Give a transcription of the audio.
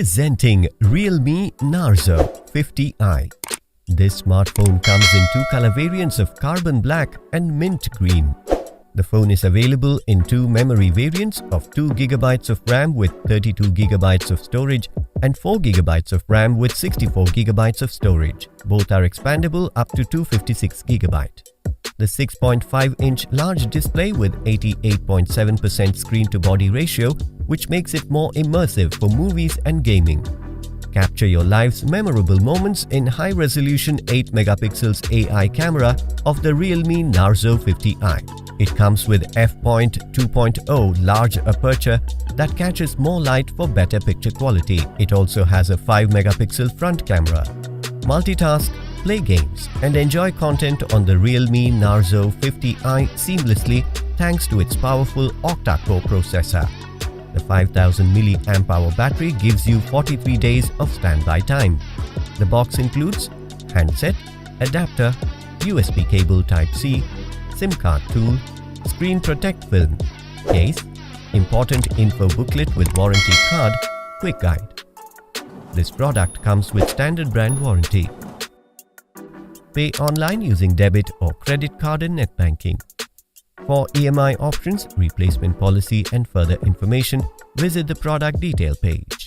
Presenting Realme Narzo 50i. This smartphone comes in two color variants of carbon black and mint green. The phone is available in two memory variants of 2GB of RAM with 32GB of storage and 4GB of RAM with 64GB of storage. Both are expandable up to 256GB. The 6.5-inch large display with 88.7% screen-to-body ratio, which makes it more immersive for movies and gaming. Capture your life's memorable moments in high-resolution 8MP AI camera of the Realme Narzo 50i. It comes with f.2.0 large aperture that catches more light for better picture quality. It also has a 5MP front camera. Multitask, play games, and enjoy content on the Realme Narzo 50i seamlessly thanks to its powerful Octa-core Processor. The 5000 mAh battery gives you 43 days of standby time. The box includes handset, adapter, USB cable Type-C, SIM card tool, screen protect film, case, important info booklet with warranty card, quick guide. This product comes with standard brand warranty. Pay online using debit or credit card and net banking. For EMI options, replacement policy and further information, visit the product detail page.